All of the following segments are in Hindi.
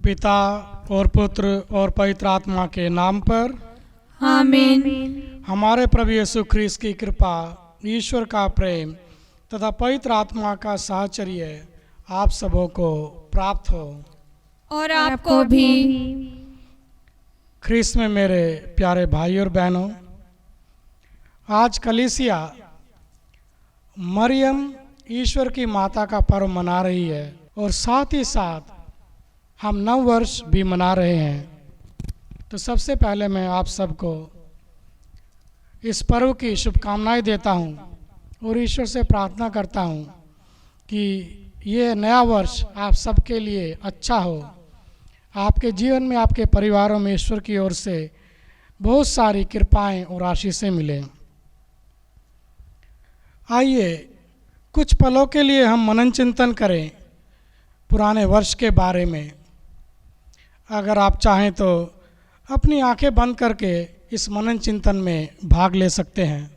पिता और पुत्र और पवित्र आत्मा के नाम पर आमीन। हमारे प्रभु यीशु ख्रीस्त की कृपा, ईश्वर का प्रेम तथा पवित्र आत्मा का साहचर्य आप सबों को प्राप्त हो। और आपको भी। ख्रीस्त में मेरे प्यारे भाई और बहनों, आज कलीसिया मरियम ईश्वर की माता का पर्व मना रही है और साथ ही साथ हम नव वर्ष भी मना रहे हैं। तो सबसे पहले मैं आप सबको इस पर्व की शुभकामनाएं देता हूं और ईश्वर से प्रार्थना करता हूं कि ये नया वर्ष आप सबके लिए अच्छा हो। आपके जीवन में, आपके परिवारों में ईश्वर की ओर से बहुत सारी कृपाएं और आशीषें मिलें। आइए कुछ पलों के लिए हम मनन चिंतन करें पुराने वर्ष के बारे में। अगर आप चाहें तो अपनी आंखें बंद करके इस मनन चिंतन में भाग ले सकते हैं।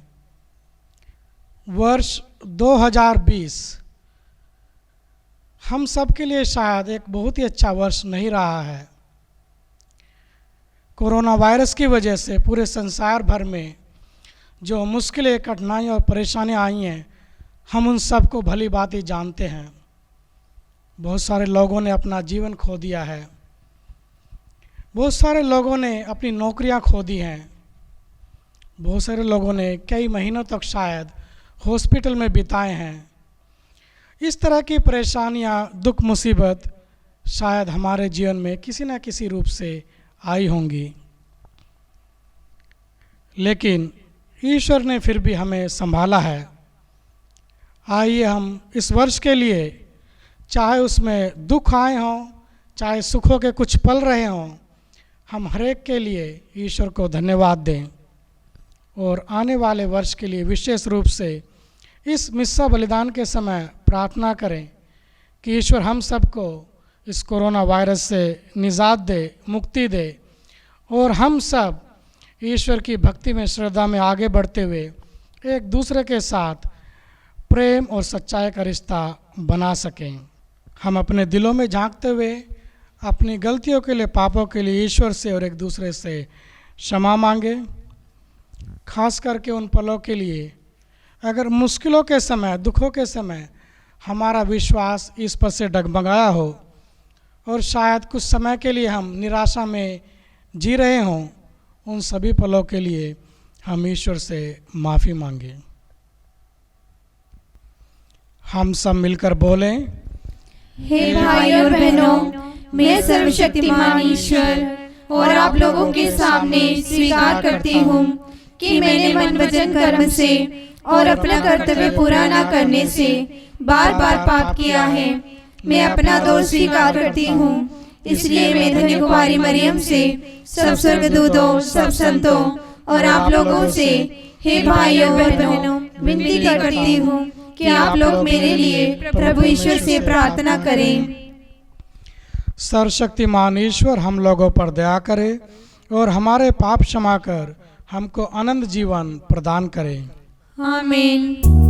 वर्ष 2020 हम सब के लिए शायद एक बहुत ही अच्छा वर्ष नहीं रहा है। कोरोना वायरस की वजह से पूरे संसार भर में जो मुश्किलें, कठिनाइयाँ और परेशानियाँ आई हैं, हम उन सब को भली भांति जानते हैं। बहुत सारे लोगों ने अपना जीवन खो दिया है, बहुत सारे लोगों ने अपनी नौकरियां खो दी हैं, बहुत सारे लोगों ने कई महीनों तक शायद हॉस्पिटल में बिताए हैं। इस तरह की परेशानियां, दुख, मुसीबत शायद हमारे जीवन में किसी न किसी रूप से आई होंगी, लेकिन ईश्वर ने फिर भी हमें संभाला है। आइए हम इस वर्ष के लिए, चाहे उसमें दुख आए हों, चाहे सुखों के कुछ पल रहे हों, हम हर एक के लिए ईश्वर को धन्यवाद दें और आने वाले वर्ष के लिए विशेष रूप से इस मिस्सा बलिदान के समय प्रार्थना करें कि ईश्वर हम सबको इस कोरोना वायरस से निजात दे, मुक्ति दे और हम सब ईश्वर की भक्ति में, श्रद्धा में आगे बढ़ते हुए एक दूसरे के साथ प्रेम और सच्चाई का रिश्ता बना सकें। हम अपने दिलों में झांकते हुए अपनी गलतियों के लिए, पापों के लिए ईश्वर से और एक दूसरे से क्षमा मांगे। खास करके उन पलों के लिए अगर मुश्किलों के समय, दुखों के समय हमारा विश्वास इस पर से डगमगाया हो और शायद कुछ समय के लिए हम निराशा में जी रहे हों, उन सभी पलों के लिए हम ईश्वर से माफ़ी मांगें। हम सब मिलकर बोलें, हे भाई और बहनों, मैं सर्वशक्तिमान ईश्वर और आप लोगों के सामने स्वीकार करती हूँ कि मैंने मन, वचन, कर्म से और अपना कर्तव्य पूरा न करने से बार बार पाप किया है। मैं अपना दोष स्वीकार करती हूँ। इसलिए मैं धन्य कुमारी मरियम से, सब स्वर्गदूतों, सब संतों और आप लोगों से, हे भाइयों और बहनों, विनती करती हूँ कि आप लोग मेरे लिए प्रभु ईश्वर से प्रार्थना करें। सर्वशक्तिमान ईश्वर हम लोगों पर दया करे और हमारे पाप क्षमा कर हमको अनंत जीवन प्रदान करे। आमीन।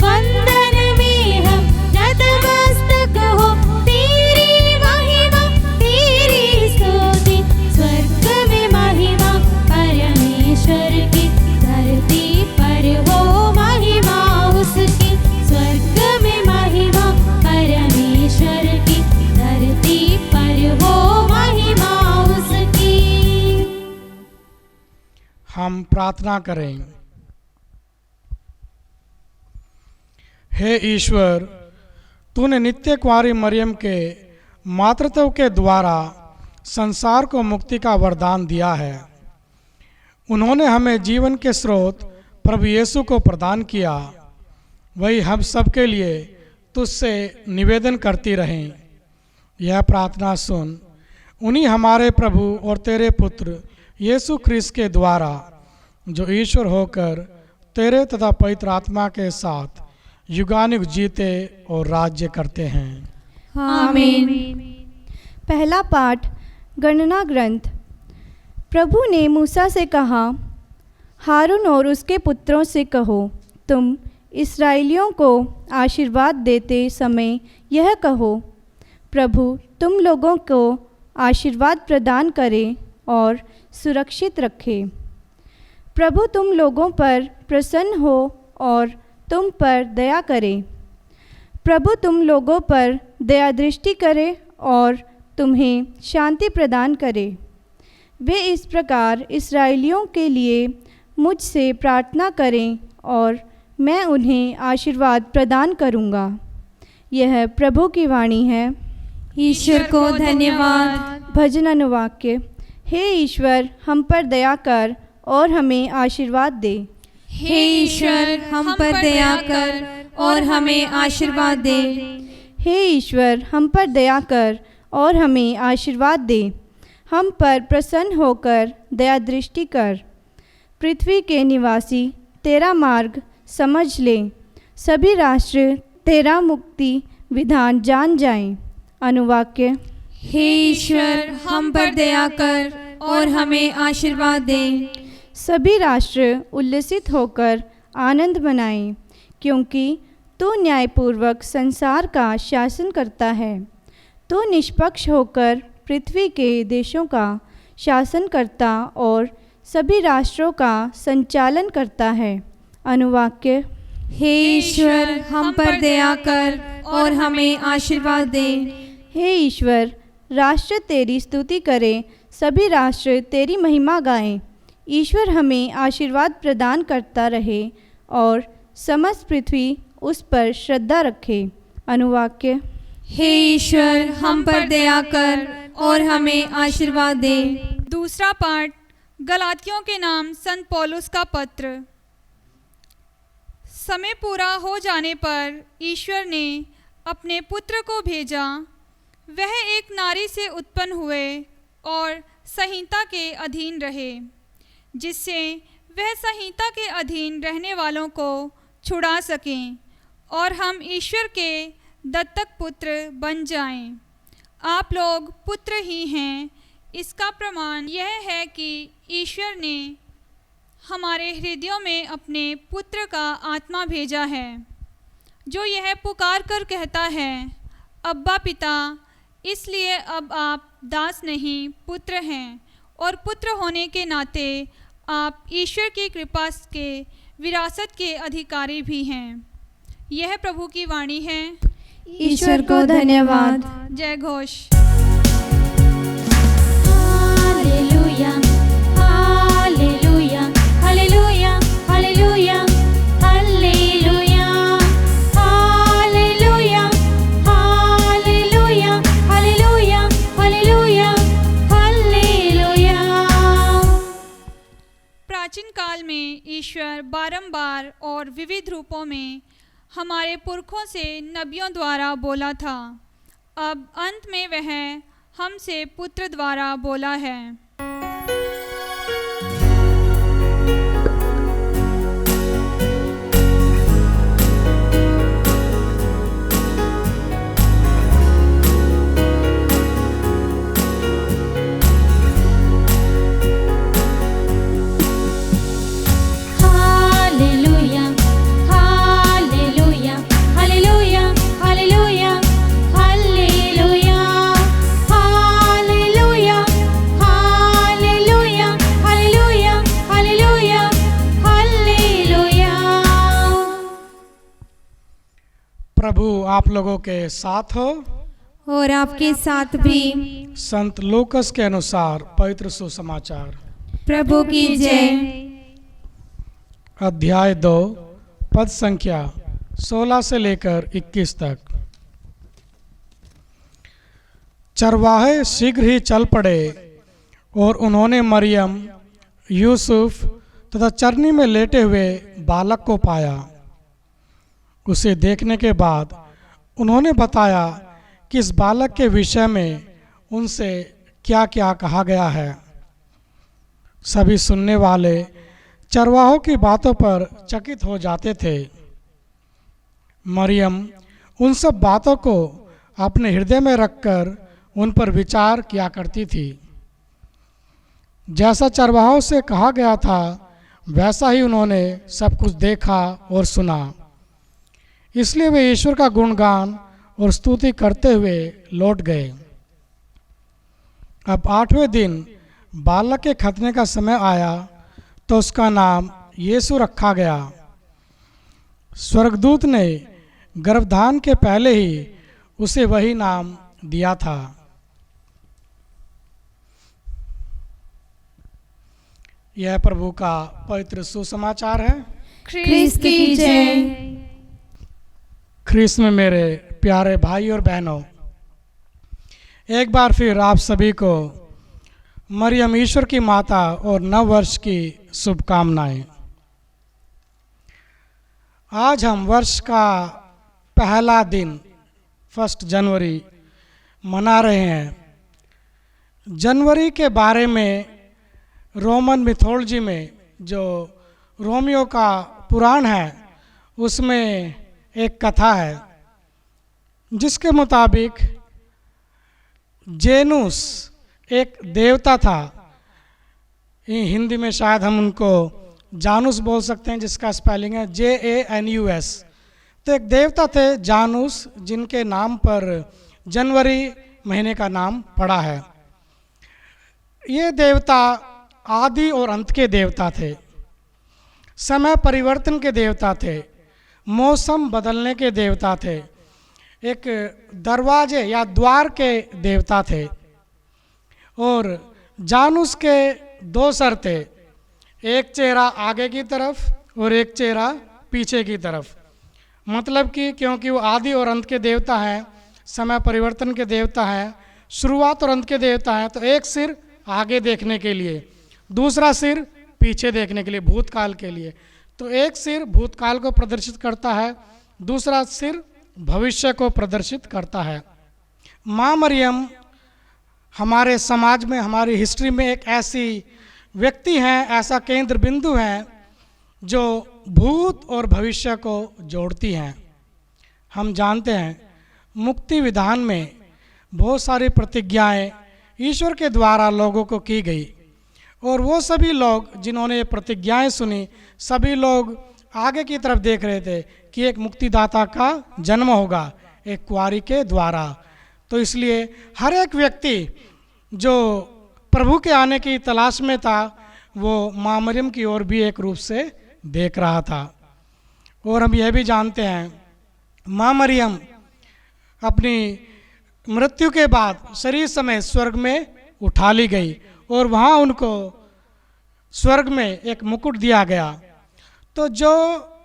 वंदन में हम नतमस्तक हो, तेरी महिमा तेरी स्तुति। स्वर्ग में महिमा परमेश्वर की, धरती पर हो महिमा उसकी। स्वर्ग में महिमा परमेश्वर की, धरती पर हो महिमा उसकी। हम प्रार्थना करें। हे ईश्वर, तूने नित्य कुंवारी मरियम के मातृत्व के द्वारा संसार को मुक्ति का वरदान दिया है। उन्होंने हमें जीवन के स्रोत प्रभु यीशु को प्रदान किया। वही हम सब के लिए तुझसे निवेदन करती रहें। यह प्रार्थना सुन। उन्हीं हमारे प्रभु और तेरे पुत्र यीशु ख्रिस्त के द्वारा, जो ईश्वर होकर तेरे तथा पवित्र आत्मा के साथ युगानुग जीते और राज्य करते हैं। आमीन। पहला पाठ गणना ग्रंथ। प्रभु ने मूसा से कहा, हारून और उसके पुत्रों से कहो, तुम इस्राएलियों को आशीर्वाद देते समय यह कहो, प्रभु तुम लोगों को आशीर्वाद प्रदान करे और सुरक्षित रखे। प्रभु तुम लोगों पर प्रसन्न हो और तुम पर दया करे। प्रभु तुम लोगों पर दया दृष्टि करे और तुम्हें शांति प्रदान करे। वे इस प्रकार इस्राएलियों के लिए मुझसे प्रार्थना करें और मैं उन्हें आशीर्वाद प्रदान करूँगा। यह प्रभु की वाणी है। ईश्वर को धन्यवाद। भजन अनुवाक्य। हे ईश्वर, हम पर दया कर और हमें आशीर्वाद दे। हे ईश्वर, हम पर दया कर और हमें आशीर्वाद दे। हे ईश्वर, हम पर दया कर और हमें आशीर्वाद दे। हम पर प्रसन्न होकर दया दृष्टि कर। पृथ्वी के निवासी तेरा मार्ग समझ लें। सभी राष्ट्र तेरा मुक्ति विधान जान जाएं। अनुवाक्य। हे ईश्वर, हम पर दया कर और हमें आशीर्वाद दे। सभी राष्ट्र उल्लसित होकर आनंद मनाएं, क्योंकि तू न्यायपूर्वक संसार का शासन करता है। तू निष्पक्ष होकर पृथ्वी के देशों का शासन करता और सभी राष्ट्रों का संचालन करता है। अनुवाक्य। हे ईश्वर, हम पर दया कर और हमें आशीर्वाद दे। हे ईश्वर, राष्ट्र तेरी स्तुति करें, सभी राष्ट्र तेरी महिमा गाएं। ईश्वर हमें आशीर्वाद प्रदान करता रहे और समस्त पृथ्वी उस पर श्रद्धा रखे। अनुवाक्य। हे ईश्वर, हम पर दया कर और हमें आशीर्वाद दे। दूसरा पाठ गलातियों के नाम संत पौलुस का पत्र। समय पूरा हो जाने पर ईश्वर ने अपने पुत्र को भेजा। वह एक नारी से उत्पन्न हुए और संहिता के अधीन रहे, जिससे वह संहिता के अधीन रहने वालों को छुड़ा सकें और हम ईश्वर के दत्तक पुत्र बन जाएं। आप लोग पुत्र ही हैं। इसका प्रमाण यह है कि ईश्वर ने हमारे हृदयों में अपने पुत्र का आत्मा भेजा है, जो यह पुकार कर कहता है, अब्बा पिता। इसलिए अब आप दास नहीं पुत्र हैं, और पुत्र होने के नाते आप ईश्वर की कृपा के विरासत के अधिकारी भी हैं। यह प्रभु की वाणी है। ईश्वर को धन्यवाद। जय Ghosh. Hallelujah, hallelujah, hallelujah, hallelujah, hallelujah, hallelujah, hallelujah, hallelujah, hallelujah, hallelujah. प्राचीन काल में ईश्वर बारंबार और विविध रूपों में हमारे पुरखों से नबियों द्वारा बोला था। अब अंत में वह हमसे पुत्र द्वारा बोला है। हालेलुया, हालेलुया, प्रभु आप लोगों के साथ हो और आपके साथ भी। संत लूकस के अनुसार पवित्र सुसमाचार। प्रभु की जय। अध्याय 2 पद संख्या 16 से लेकर 21 तक। चरवाहे शीघ्र ही चल पड़े और उन्होंने मरियम, यूसुफ तथा चरनी में लेटे हुए बालक को पाया। उसे देखने के बाद उन्होंने बताया कि इस बालक के विषय में उनसे क्या क्या कहा गया है। सभी सुनने वाले चरवाहों की बातों पर चकित हो जाते थे। मरियम उन सब बातों को अपने हृदय में रखकर उन पर विचार किया करती थी। जैसा चरवाहों से कहा गया था वैसा ही उन्होंने सब कुछ देखा और सुना। इसलिए वे ईश्वर का गुणगान और स्तुति करते हुए लौट गए। अब 8वें दिन बालक के खतने का समय आया तो उसका नाम यीशु रखा गया। स्वर्गदूत ने गर्भधान के पहले ही उसे वही नाम दिया था। यह प्रभु का पवित्र सुसमाचार है। ख्रीस्त की जय। ख्रीस्त में मेरे प्यारे भाई और बहनों, एक बार फिर आप सभी को मरियम ईश्वर की माता और नव वर्ष की शुभकामनाएं। आज हम वर्ष का पहला दिन 1 जनवरी मना रहे हैं। जनवरी के बारे में रोमन मिथोलॉजी में जो रोमियो का पुराण है उसमें एक कथा है जिसके मुताबिक जेनुस एक देवता था। हिंदी में शायद हम उनको जानूस बोल सकते हैं, जिसका स्पेलिंग है JANUS। तो एक देवता थे जानूस, जिनके नाम पर जनवरी महीने का नाम पड़ा है। ये देवता आदि और अंत के देवता थे, समय परिवर्तन के देवता थे, मौसम बदलने के देवता थे, एक दरवाजे या द्वार के देवता थे। और जानूस के 2 सर थे, एक चेहरा आगे की तरफ और एक चेहरा पीछे की तरफ। मतलब कि क्योंकि वो आदि और अंत के देवता हैं, समय परिवर्तन के देवता हैं, शुरुआत और अंत के देवता हैं, तो एक सिर आगे देखने के लिए, दूसरा सिर पीछे देखने के लिए, भूतकाल के लिए। तो एक सिर भूतकाल को प्रदर्शित करता है, दूसरा सिर भविष्य को प्रदर्शित करता है। माँ मरियम हमारे समाज में, हमारी हिस्ट्री में एक ऐसी व्यक्ति हैं, ऐसा केंद्र बिंदु हैं जो भूत और भविष्य को जोड़ती हैं। हम जानते हैं मुक्ति विधान में बहुत सारी प्रतिज्ञाएं ईश्वर के द्वारा लोगों को की गई, और वो सभी लोग जिन्होंने ये प्रतिज्ञाएं सुनी, सभी लोग आगे की तरफ देख रहे थे कि एक मुक्तिदाता का जन्म होगा एक कुंवारी के द्वारा। तो इसलिए हर एक व्यक्ति जो प्रभु के आने की तलाश में था वो माँ मरियम की ओर भी एक रूप से देख रहा था। और हम यह भी जानते हैं माँ मरियम अपनी मृत्यु के बाद शरीर समेत स्वर्ग में उठा ली गई और वहाँ उनको स्वर्ग में एक मुकुट दिया गया। तो जो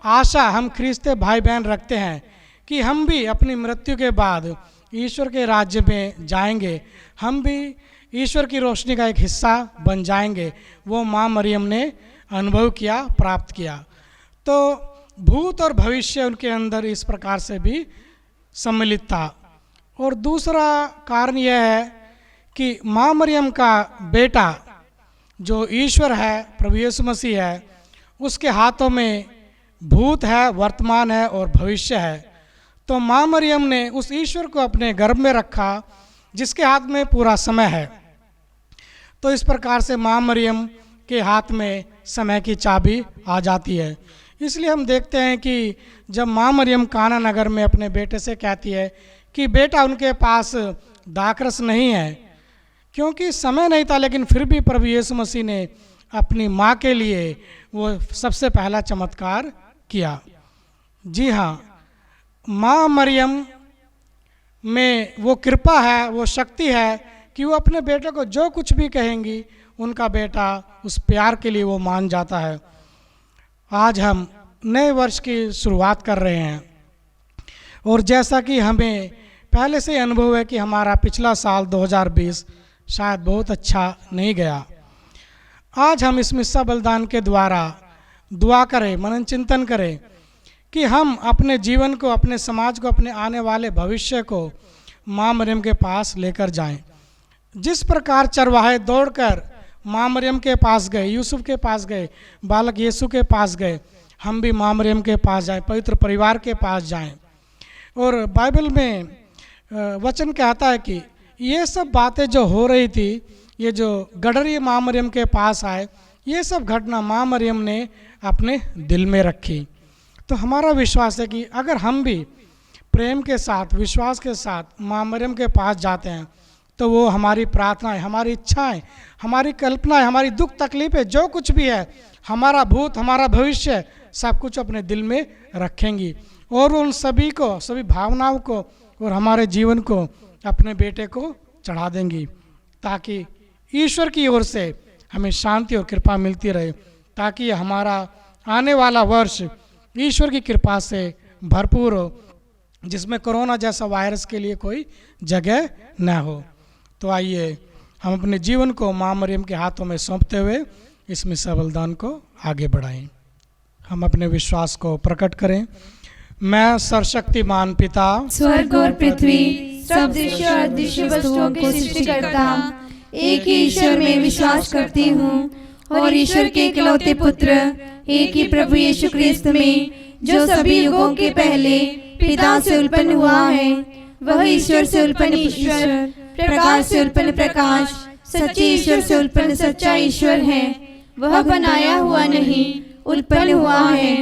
आशा हम ख्रीस्ती भाई बहन रखते हैं कि हम भी अपनी मृत्यु के बाद ईश्वर के राज्य में जाएंगे, हम भी ईश्वर की रोशनी का एक हिस्सा बन जाएंगे, वो माँ मरियम ने अनुभव किया, प्राप्त किया। तो भूत और भविष्य उनके अंदर इस प्रकार से भी सम्मिलित था। और दूसरा कारण यह है कि माँ मरियम का बेटा जो ईश्वर है, प्रभु यीशु मसीह है, उसके हाथों में भूत है, वर्तमान है और भविष्य है। तो माँ मरियम ने उस ईश्वर को अपने गर्भ में रखा जिसके हाथ में पूरा समय है। तो इस प्रकार से माँ मरियम के हाथ में समय की चाबी आ जाती है। इसलिए हम देखते हैं कि जब माँ मरियम काना नगर में अपने बेटे से कहती है कि बेटा उनके पास दाखरस नहीं है, क्योंकि समय नहीं था, लेकिन फिर भी प्रभु यीशु मसीह ने अपनी माँ के लिए वो सबसे पहला चमत्कार किया। जी हाँ, माँ मरियम में वो कृपा है, वो शक्ति है कि वो अपने बेटे को जो कुछ भी कहेंगी उनका बेटा उस प्यार के लिए वो मान जाता है। आज हम नए वर्ष की शुरुआत कर रहे हैं और जैसा कि हमें पहले से अनुभव है कि हमारा पिछला साल 2020 शायद बहुत अच्छा नहीं गया। आज हम इस मिस्सा बलिदान के द्वारा दुआ करें, मनन चिंतन करें कि हम अपने जीवन को, अपने समाज को, अपने आने वाले भविष्य को माँ मरियम के पास लेकर जाएं। जिस प्रकार चरवाहे दौड़कर माँ मरियम के पास गए, यूसुफ के पास गए, बालक यीशु के पास गए, हम भी माँ मरियम के पास जाएं, पवित्र परिवार के पास जाएं। और बाइबल में वचन कहता है कि ये सब बातें जो हो रही थी, ये जो गडरी माँ मरियम के पास आए, ये सब घटना माँ मरियम ने अपने दिल में रखी। तो हमारा विश्वास है कि अगर हम भी प्रेम के साथ, विश्वास के साथ माँ मरियम के पास जाते हैं तो वो हमारी प्रार्थनाएं, हमारी इच्छाएं, हमारी कल्पनाएं, हमारी दुख तकलीफें, जो कुछ भी है, हमारा भूत, हमारा भविष्य, सब कुछ अपने दिल में रखेंगी और उन सभी को, सभी भावनाओं को और हमारे जीवन को अपने बेटे को चढ़ा देंगी, ताकि ईश्वर की ओर से हमें शांति और कृपा मिलती रहे, ताकि हमारा आने वाला वर्ष ईश्वर की कृपा से भरपूर हो, जिसमें कोरोना जैसा वायरस के लिए कोई जगह न हो। तो आइए हम अपने जीवन को माँ मरियम के हाथों में सौंपते हुए इस मिस्सा बलिदान को आगे बढ़ाएं। हम अपने विश्वास को प्रकट करें। मैं सर्वशक्तिमान पिता, स्वर्ग और पृथ्वी, सब दृश्य और अदृश्य वस्तुओं के सृष्टिकर्ता एक ही ईश्वर में विश्वास करती हूँ और ईश्वर के इकलौते पुत्र, एक ही प्रभु यीशु क्रिस्त में, जो सभी युगों के पहले पिता से उत्पन्न हुआ है, वह ईश्वर से उत्पन्न ईश्वर, प्रकाश से उत्पन्न प्रकाश, सच्चे ईश्वर से उत्पन्न सच्चा ईश्वर है। वह बनाया हुआ नहीं, उत्पन्न हुआ है।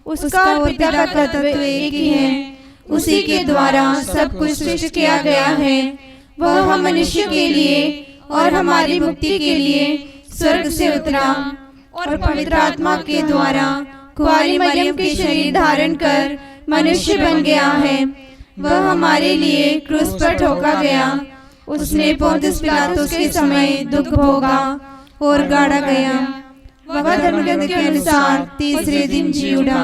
उसका और पिता का तत्व एक ही है। उसी के द्वारा सब कुछ सृष्टि किया गया है। वह हम मनुष्य के लिए और हमारी मुक्ति के लिए स्वर्ग से उतरा और पवित्र आत्मा के द्वारा कुंवारी मरियम के शरीर धारण कर मनुष्य बन गया है। वह हमारे लिए क्रूस पर ठोका गया। उसने पोंतियुस पिलातुस के समय दुख भोगा और गाड़ा गया। वह धर्मग्रंथ के अनुसार तीसरे दिन जी उठा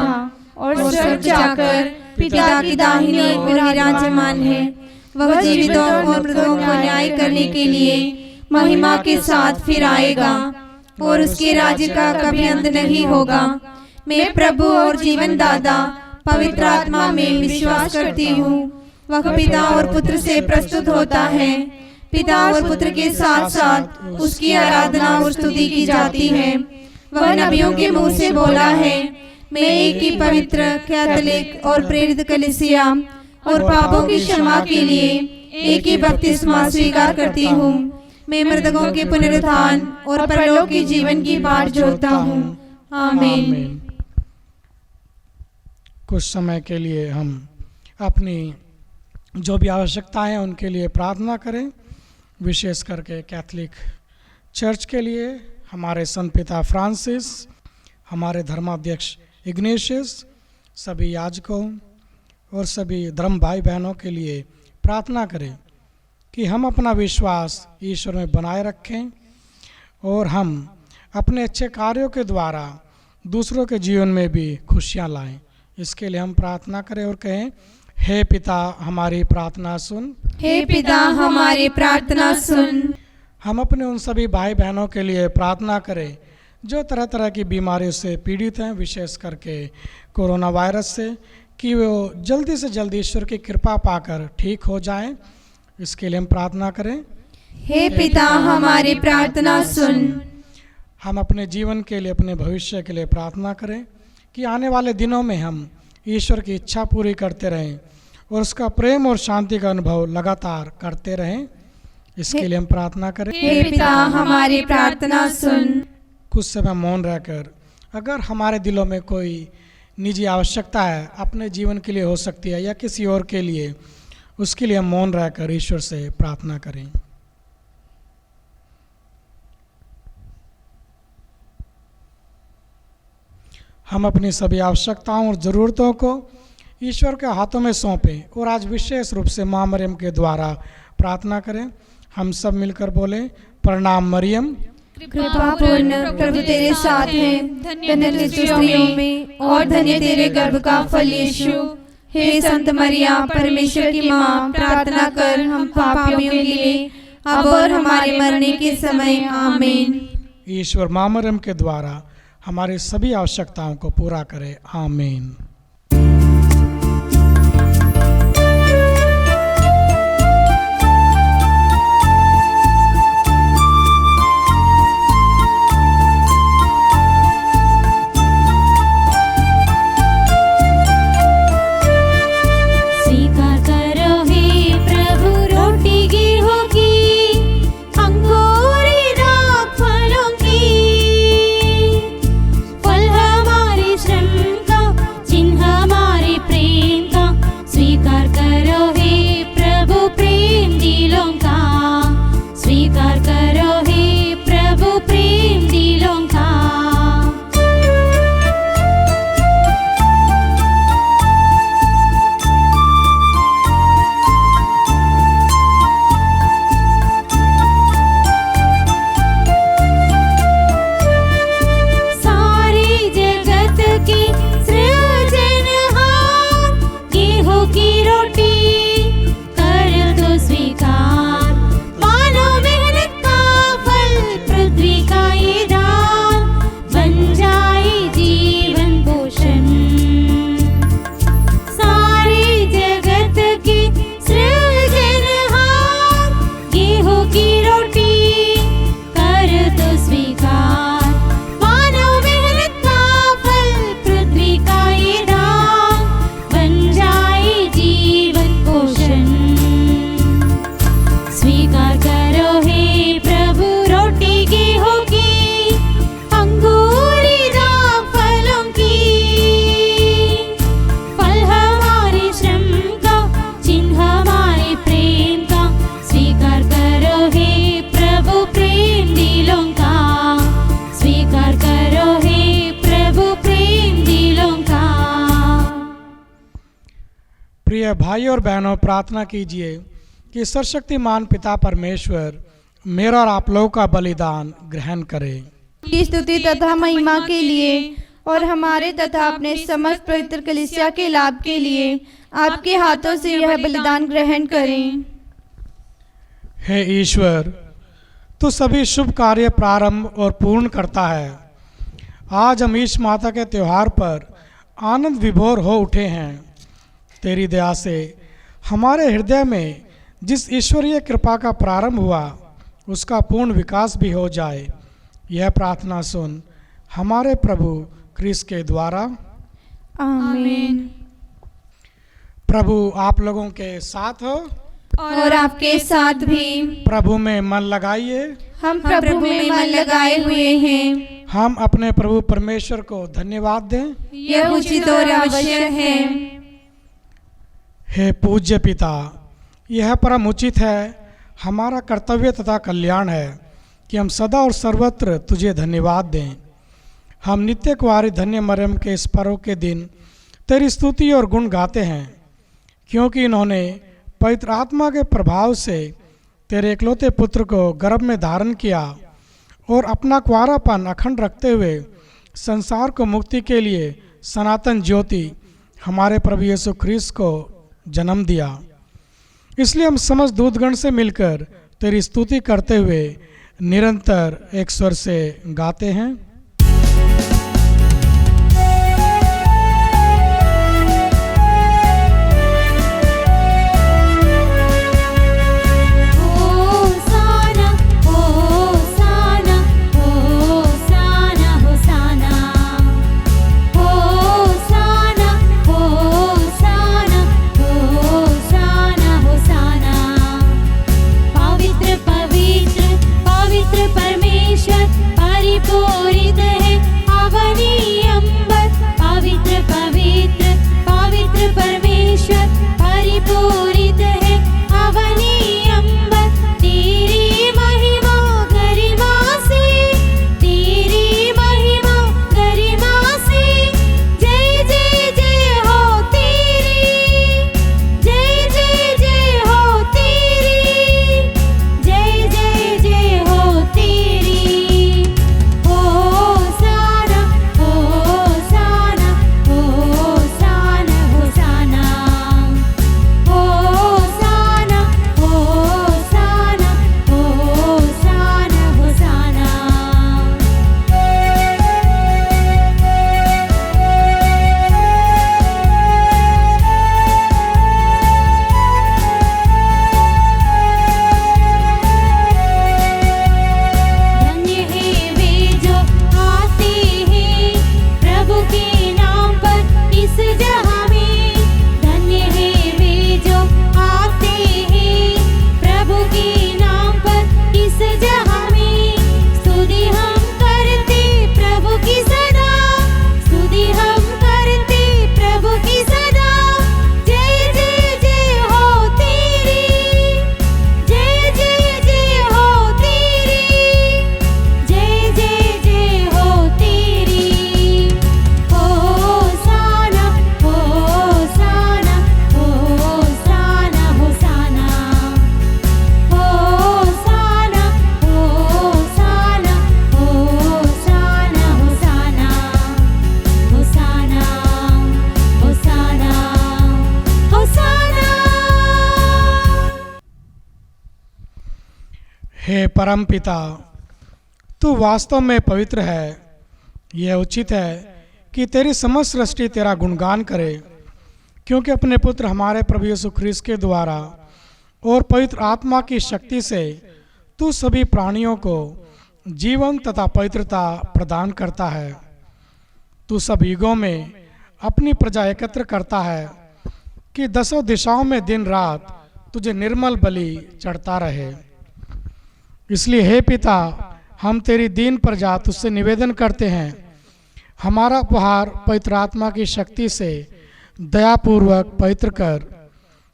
और स्वर्ग जाकर पिता की दाहिनी ओर विराजमान है। वह जीवितों और मृतों को न्याय करने के लिए महिमा के साथ फिर आएगा और उसके राज्य का कभी अंत नहीं होगा। मैं प्रभु और जीवन दाता पवित्र आत्मा में विश्वास करती हूँ। वह पिता और पुत्र से प्रस्तुत होता है। पिता और पुत्र के साथ साथ उसकी आराधना और स्तुति की जाती है। वह नबियों के मुंह से बोला है, मैं एक ही पवित्र, कैथोलिक और प्रेरित कलीसिया और पापों की क्षमा के लिए एक ही बपतिस्मा स्वीकार करती हूँ। मैं मृतकों के पुनरुत्थान और परलोक के जीवन की बाट जोहता हूँ। आमीन। कुछ समय के लिए हम अपनी जो भी आवश्यकताएं हैं उनके लिए प्रार्थना करें, विशेष करके कैथोलिक चर्च के लिए, हमारे संत पिता फ्रांसिस, हमारे धर्माध्यक्ष इग्नेशियस, सभी याजकों और सभी धर्म भाई बहनों के लिए प्रार्थना करें कि हम अपना विश्वास ईश्वर में बनाए रखें और हम अपने अच्छे कार्यों के द्वारा दूसरों के जीवन में भी खुशियाँ लाएं। इसके लिए हम प्रार्थना करें और कहें, हे पिता हमारी प्रार्थना सुन। हे पिता हमारी प्रार्थना सुन। हम अपने उन सभी भाई बहनों के लिए प्रार्थना करें जो तरह तरह की बीमारियों से पीड़ित हैं, विशेष करके कोरोना वायरस से, कि वो जल्दी से जल्दी ईश्वर की कृपा पाकर ठीक हो जाएं। इसके लिए हम प्रार्थना करें। हे पिता हमारी प्रार्थना सुन। हम अपने जीवन के लिए, अपने भविष्य के लिए प्रार्थना करें कि आने वाले दिनों में हम ईश्वर की इच्छा पूरी करते रहें और उसका प्रेम और शांति का अनुभव लगातार करते रहें। इसके लिए हम प्रार्थना करें। हे पिता हमारी प्रार्थना सुन। कुछ समय मौन रहकर अगर हमारे दिलों में कोई निजी आवश्यकता है, अपने जीवन के लिए हो सकती है या किसी और के लिए, उसके लिए हम मौन रहकर ईश्वर से प्रार्थना करें। हम अपनी सभी आवश्यकताओं और ज़रूरतों को ईश्वर के हाथों में सौंपें और आज विशेष रूप से माँ मरियम के द्वारा प्रार्थना करें। हम सब मिलकर बोलें, प्रणाम मरियम, कृपापूर्ण प्रभु तेरे साथ है, धन्य तू स्त्रियों में और धन्य तेरे गर्भ का फल यीशु। हे संत मरिया परमेश्वर की माँ, प्रार्थना कर हम पापियों के लिए अब और हमारे मरने के समय। आमीन। ईश्वर माँ मरियम के द्वारा हमारी सभी आवश्यकताओं को पूरा करे। आमीन। प्रिय भाई और बहनों, प्रार्थना कीजिए कि सर्वशक्तिमान पिता परमेश्वर मेरा और आप लोगों का बलिदान ग्रहण करे। की स्तुति तथा महिमा के लिए और हमारे तथा अपने समस्त पवित्र कलीसिया के लाभ के लिए आपके हाथों से यह बलिदान ग्रहण करें। हे ईश्वर, तू सभी शुभ कार्य प्रारंभ और पूर्ण करता है। आज हम ईश माता के त्यौहार पर आनंद विभोर हो उठे हैं। तेरी दया से हमारे हृदय में जिस ईश्वरीय कृपा का प्रारंभ हुआ उसका पूर्ण विकास भी हो जाए। यह प्रार्थना सुन हमारे प्रभु क्रिस्त के द्वारा। आमीन। प्रभु आप लोगों के साथ हो और आपके साथ भी। प्रभु में मन लगाइए। हम प्रभु में मन लगाए हुए हैं। हम अपने प्रभु परमेश्वर को धन्यवाद दें। यह उचित और आवश्यक है। हे पूज्य पिता, यह परम उचित है, हमारा कर्तव्य तथा कल्याण है कि हम सदा और सर्वत्र तुझे धन्यवाद दें। हम नित्य कुंवारी धन्य मरियम के इस पर्व के दिन तेरी स्तुति और गुण गाते हैं, क्योंकि इन्होंने पवित्र आत्मा के प्रभाव से तेरे इकलौते पुत्र को गर्भ में धारण किया और अपना कुंवारापन अखंड रखते हुए संसार को मुक्ति के लिए सनातन ज्योति हमारे प्रभु यीशु ख्रीस्त को जन्म दिया। इसलिए हम समस्त दूतगण से मिलकर तेरी स्तुति करते हुए निरंतर एक स्वर से गाते हैं। परमेश्वर परिपूर्ण हे परम पिता, तू वास्तव में पवित्र है। यह उचित है कि तेरी समस्त सृष्टि तेरा गुणगान करे, क्योंकि अपने पुत्र हमारे प्रभु यीशु ख्रीस्त के द्वारा और पवित्र आत्मा की शक्ति से तू सभी प्राणियों को जीवन तथा पवित्रता प्रदान करता है। तू सब युगों में अपनी प्रजा एकत्र करता है कि दसों दिशाओं में दिन रात तुझे निर्मल बलि चढ़ता रहे। इसलिए हे पिता, हम तेरी दीन प्रजा तुझसे निवेदन करते हैं, हमारा उपहार पवित्र आत्मा की शक्ति से दयापूर्वक पवित्र कर,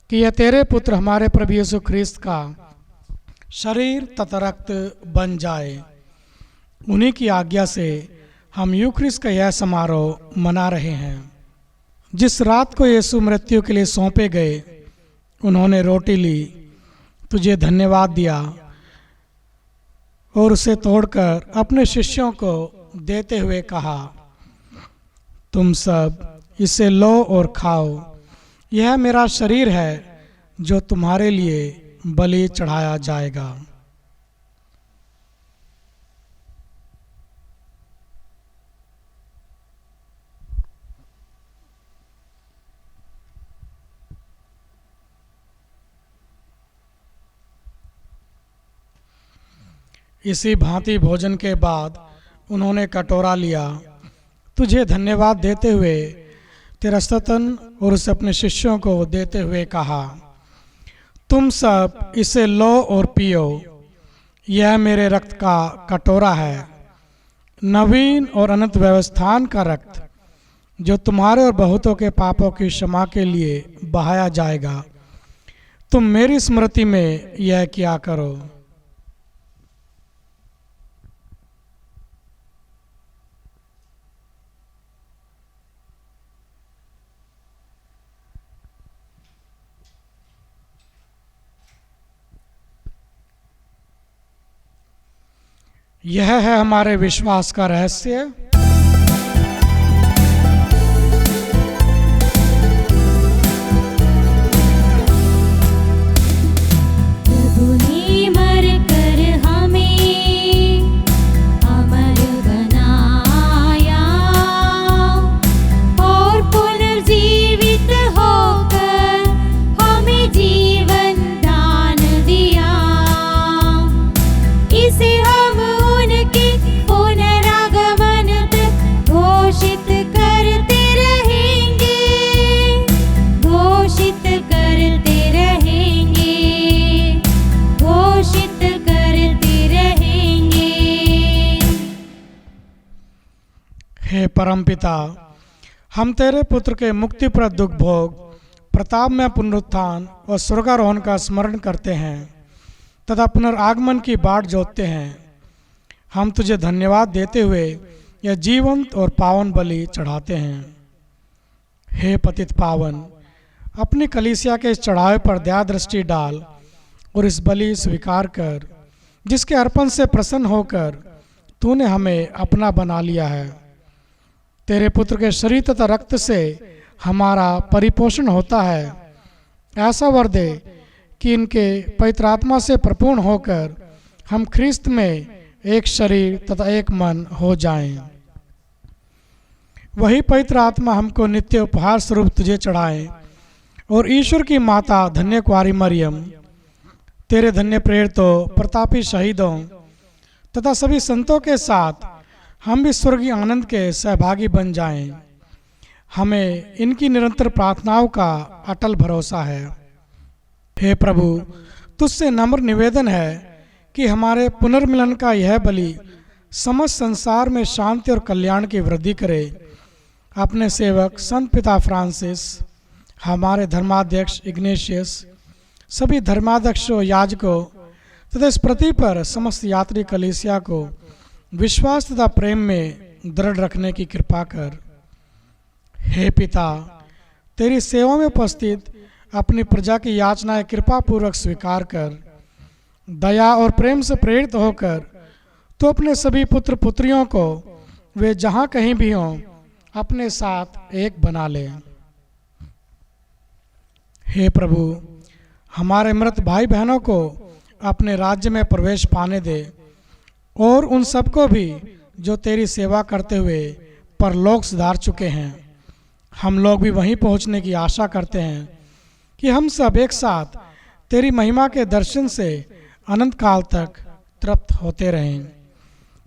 कि यह तेरे पुत्र हमारे प्रभु यीशु ख्रीस्त का शरीर तथा रक्त बन जाए। उन्हीं की आज्ञा से हम यूख्रिस्ट का यह समारोह मना रहे हैं। जिस रात को यीशु मृत्यु के लिए सौंपे गए, उन्होंने रोटी ली, तुझे धन्यवाद दिया और उसे तोड़कर अपने शिष्यों को देते हुए कहा, तुम सब इसे लो और खाओ, यह मेरा शरीर है जो तुम्हारे लिए बलि चढ़ाया जाएगा। इसी भांति भोजन के बाद उन्होंने कटोरा लिया, तुझे धन्यवाद देते हुए तेरा स्तन और उसे अपने शिष्यों को देते हुए कहा, तुम सब इसे लो और पियो, यह मेरे रक्त का कटोरा है, नवीन और अनंत व्यवस्थान का रक्त, जो तुम्हारे और बहुतों के पापों की क्षमा के लिए बहाया जाएगा। तुम मेरी स्मृति में यह किया करो। यह है हमारे विश्वास का रहस्य। प्रभु ने मरकर हमें अमर बनाया और पुनर्जीवित होकर हमें जीवन दान दिया। इसे हम उनके पुनरागमन तक घोषित करते रहेंगे, घोषित करते रहेंगे, घोषित करते रहेंगे। हे परमपिता, हम तेरे पुत्र के मुक्तिप्रद दुख भोग, प्रताप में पुनरुत्थान और स्वर्गारोहण का स्मरण करते हैं तथा पुनरागमन की बाट जोतते हैं। हम तुझे धन्यवाद देते हुए यह जीवंत और पावन बलि चढ़ाते हैं। हे पतित पावन, अपनी कलीसिया के इस चढ़ावे पर दया दृष्टि डाल और इस बलि स्वीकार कर, जिसके अर्पण से प्रसन्न होकर तूने हमें अपना बना लिया है। तेरे पुत्र के शरीर तथा रक्त से हमारा परिपोषण होता है। ऐसा वर दे कि इनके पवित्र आत्मा से परिपूर्ण होकर हम ख्रीस्त में एक शरीर तथा एक मन हो जाएं। वही पवित्र आत्मा हमको नित्य उपहार स्वरूप तुझे चढ़ाए और ईश्वर की माता धन्य कुंवारी मरियम, तेरे धन्य प्रेरितों, प्रतापी शहीदों तथा सभी संतों के साथ हम भी स्वर्गीय आनंद के सहभागी बन जाएं। हमें इनकी निरंतर प्रार्थनाओं का अटल भरोसा है। हे प्रभु, तुझसे नम्र निवेदन है कि हमारे पुनर्मिलन का यह बलि समस्त संसार में शांति और कल्याण की वृद्धि करे। अपने सेवक संत पिता फ्रांसिस, हमारे धर्माध्यक्ष इग्नेशियस, सभी धर्माध्यक्षों, याजकों तथा इस पृथ्वी पर समस्त यात्री कलीसिया को विश्वास तथा प्रेम में दृढ़ रखने की कृपा कर। हे पिता, तेरी सेवा में उपस्थित अपनी प्रजा की याचनाएं कृपा पूर्वक स्वीकार कर। दया और प्रेम से प्रेरित होकर तो अपने सभी पुत्र पुत्रियों को वे जहाँ कहीं भी हों अपने साथ एक बना ले। हे प्रभु, हमारे मृत भाई बहनों को अपने राज्य में प्रवेश पाने दे, और उन सबको भी जो तेरी सेवा करते हुए परलोक सुधार चुके हैं। हम लोग भी वहीं पहुंचने की आशा करते हैं कि हम सब एक साथ तेरी महिमा के दर्शन से अनंत काल तक तृप्त होते रहें।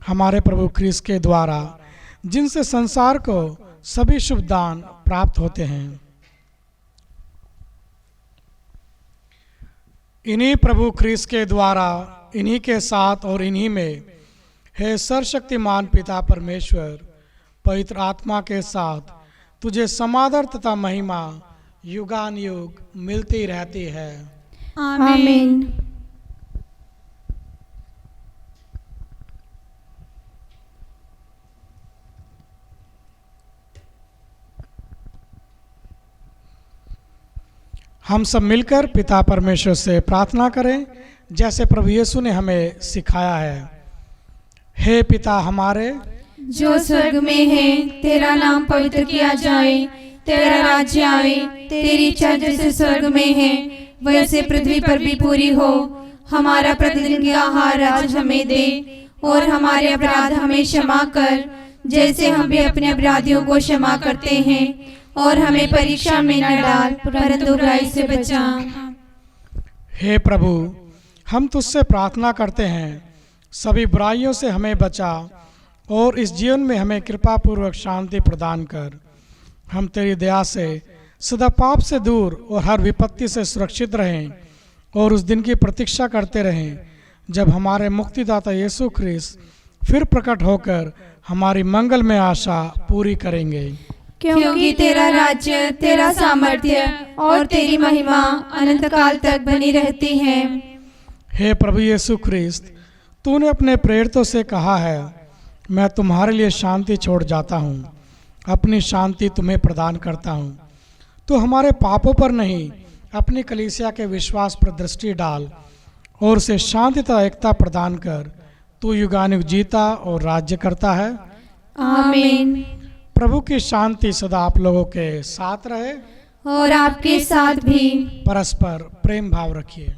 हमारे प्रभु क्रिस्त के द्वारा, जिनसे संसार को सभी शुभ दान प्राप्त होते हैं। इन्हीं प्रभु क्रिस्त के द्वारा, इन्हीं के साथ और इन्हीं में, हे सर्वशक्तिमान पिता परमेश्वर, पवित्र आत्मा के साथ तुझे समादर तथा महिमा युगान युग मिलती रहती है। आमीन। हम सब मिलकर पिता परमेश्वर से प्रार्थना करें, जैसे प्रभु यीशु ने हमें सिखाया है। हे पिता हमारे, जो स्वर्ग में है, तेरा नाम पवित्र किया जाए, तेरा राज्य आए, तेरी इच्छा जैसे स्वर्ग में है वैसे पृथ्वी पर भी पूरी हो। हमारा प्रतिदिन का आहार आज हमें दे, और हमारे अपराध हमें क्षमा कर, जैसे हम भी अपने अपराधियों को क्षमा करते हैं, और हमें परीक्षा में न डाल, परंतु बुराई से बचा। हे प्रभु, हम तुझसे प्रार्थना करते हैं, सभी बुराइयों से हमें बचा, और इस जीवन में हमें कृपा पूर्वक शांति प्रदान कर। हम तेरी दया से सदा पाप से दूर और हर विपत्ति से सुरक्षित रहें, और उस दिन की प्रतीक्षा करते रहें जब हमारे मुक्तिदाता यीशु ख्रिस्त फिर प्रकट होकर हमारी मंगलमय आशा पूरी करेंगे। क्योंकि तेरा राज्य, तेरा सामर्थ्य और तेरी महिमा अनंत काल तक बनी रहती है। हे प्रभु यीशु ख्रिस्त, तूने अपने प्रेरितों से कहा है, मैं तुम्हारे लिए शांति छोड़ जाता हूँ, अपनी शांति तुम्हें प्रदान करता हूँ। तो हमारे पापों पर नहीं, अपनी कलीसिया के विश्वास पर दृष्टि डाल, और उसे शांति तथा एकता प्रदान कर। तू युगानुग जीता और राज्य करता है। आमीन। प्रभु की शांति सदा आप लोगों के साथ रहे, और आपके साथ भी। परस्पर प्रेम भाव रखिए।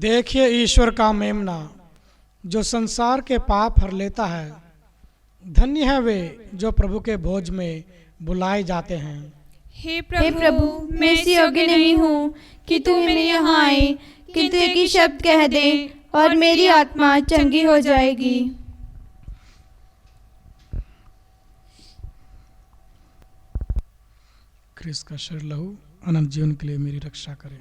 देखिए ईश्वर का मेमना, जो संसार के पाप हर लेता है। धन्य है वे जो प्रभु के भोज में बुलाए जाते हैं। हे हे प्रभु, मैं इस योग्य नहीं हूँ कि तू मेरे यहाँ आए, किंतु एक ही शब्द कह दे और मेरी आत्मा चंगी हो जाएगी। क्रिस्त का शरीर लहू अनंत जीवन के लिए मेरी रक्षा करें।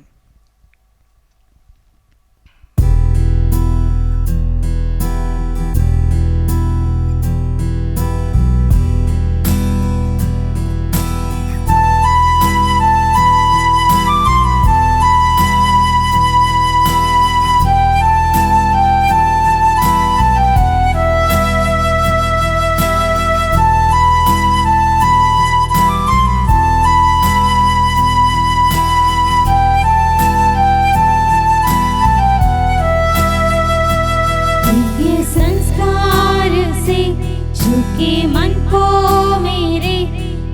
झुके मन को मेरे,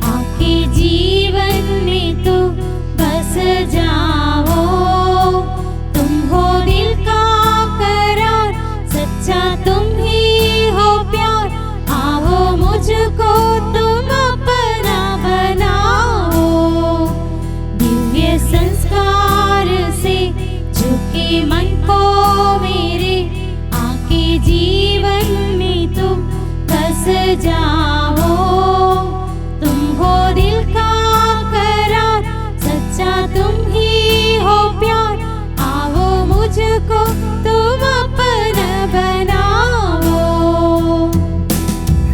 आके जीवन में तो बस जाओ। तुम हो दिल का करार, सच्चा तुम ही हो प्यार, आओ मुझको तुम अपना बनाओ। दिव्य संस्कार से झुके मन को मेरे, आके जीवन में तुम बस जाओ। तुम हो दिल का करार, सच्चा तुम ही हो प्यार, आओ मुझको तुम अपना बनाओ।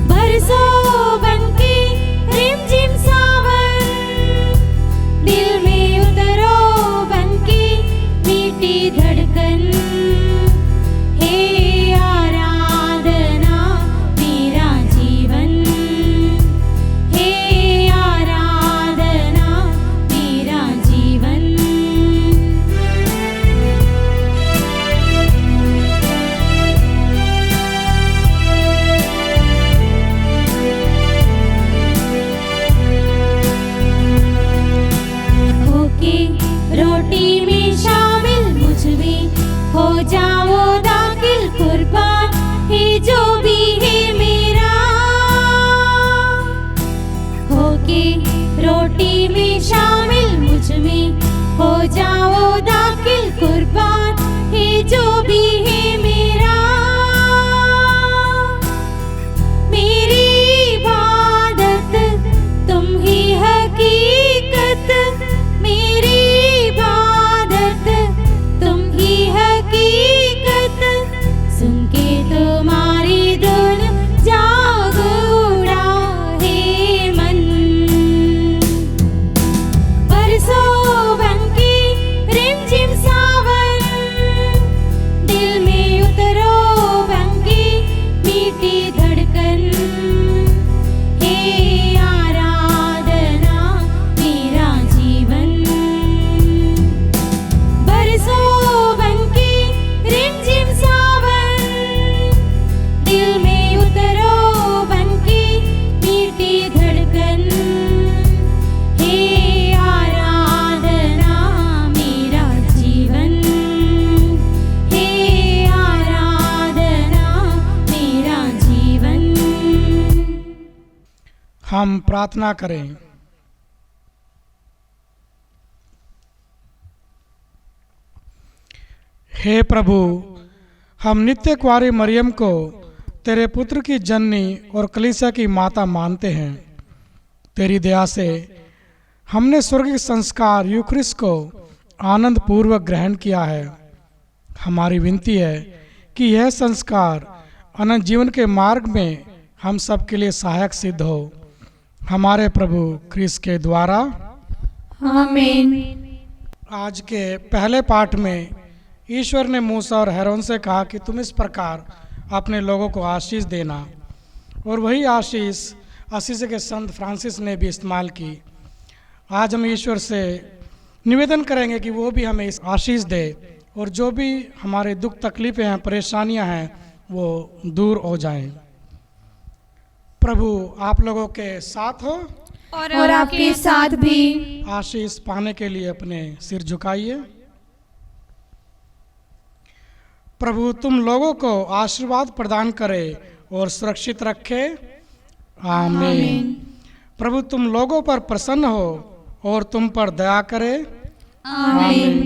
बरसों बनके रिमझिम सावन, दिल में उतरो बनके मीठी धड़कन। हे आराधना मेरा जीवन, हे आराधना मेरा जीवन। होके रोटी में शामिल मुझ में हो जाओ दाखिल, कुर्बान है जो भी है मेरा। होके रोटी में शामिल मुझ में हो जाओ दाखिल, कुर्बान है जो भी है मेरा। मेरी इबादत तुम ही हकीकत, मेरी इबादत तुम ही हकीकत। सुन के तुम्हारी धुन जाग उड़ा है मन। बरसों बनके रिमझिम सावन, दिल में उतरो बनके मीठी धड़कन। हे आराधना मेरा जीवन, बरसों बनके रिमझिम सावन, दिल में उतरो बनके मीठी धड़कन। हे आराधना मेरा जीवन, हे आराधना मेरा जीवन। हम प्रार्थना करें। हे प्रभु, हम नित्य कुंवारी मरियम को तेरे पुत्र की जननी और कलीसिया की माता मानते हैं। तेरी दया से हमने स्वर्गीय संस्कार यूखरिस्ट को आनंद पूर्वक ग्रहण किया है। हमारी विनती है कि यह संस्कार अनंत जीवन के मार्ग में हम सब के लिए सहायक सिद्ध हो। हमारे प्रभु क्रिस्त के द्वारा। आमीन। आज के पहले पाठ में ईश्वर ने मूसा और हैरोन से कहा कि तुम इस प्रकार अपने लोगों को आशीष देना, और वही आशीष असीसी के संत फ्रांसिस ने भी इस्तेमाल की। आज हम ईश्वर से निवेदन करेंगे कि वो भी हमें इस आशीष दे, और जो भी हमारे दुख तकलीफ़ें हैं, परेशानियां हैं, वो दूर हो जाएं। प्रभु आप लोगों के साथ हो और आपके साथ भी। आशीष पाने के लिए अपने सिर झुकाइए। प्रभु तुम लोगों को आशीर्वाद प्रदान करे और सुरक्षित रखे। आमीन। प्रभु तुम लोगों पर प्रसन्न हो और तुम पर दया करे। आमीन।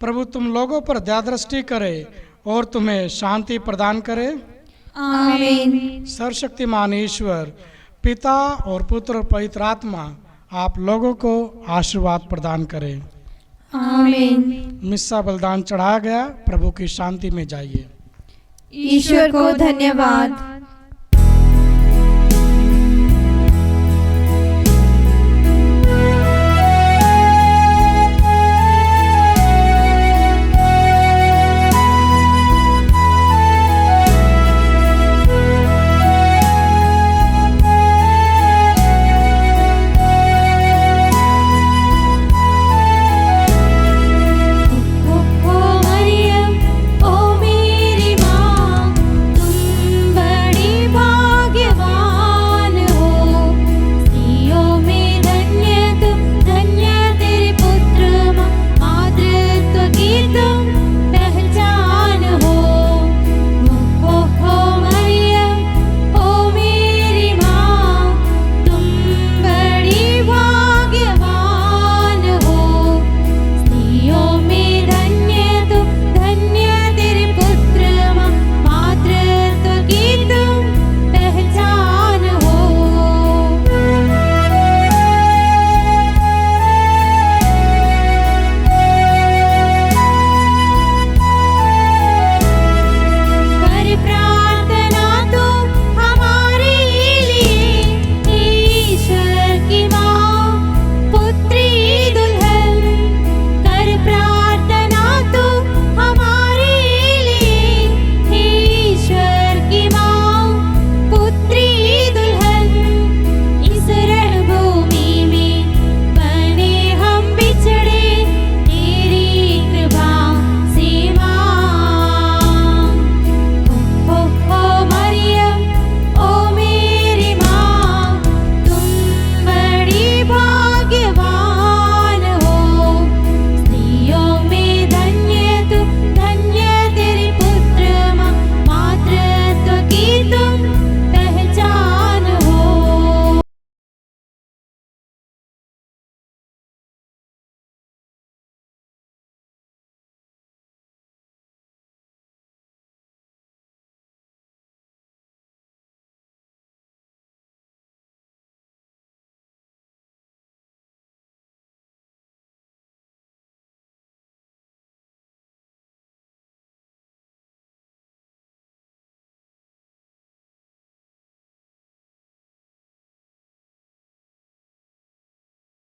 प्रभु तुम लोगों पर दया दृष्टि करे और तुम्हें शांति प्रदान करे। आमीन। सर्वशक्तिमान ईश्वर पिता और पुत्र और पवित्र आत्मा आप लोगों को आशीर्वाद प्रदान करे। आमीन। मिस्सा बलिदान चढ़ाया गया। प्रभु की शांति में जाइए। ईश्वर को धन्यवाद।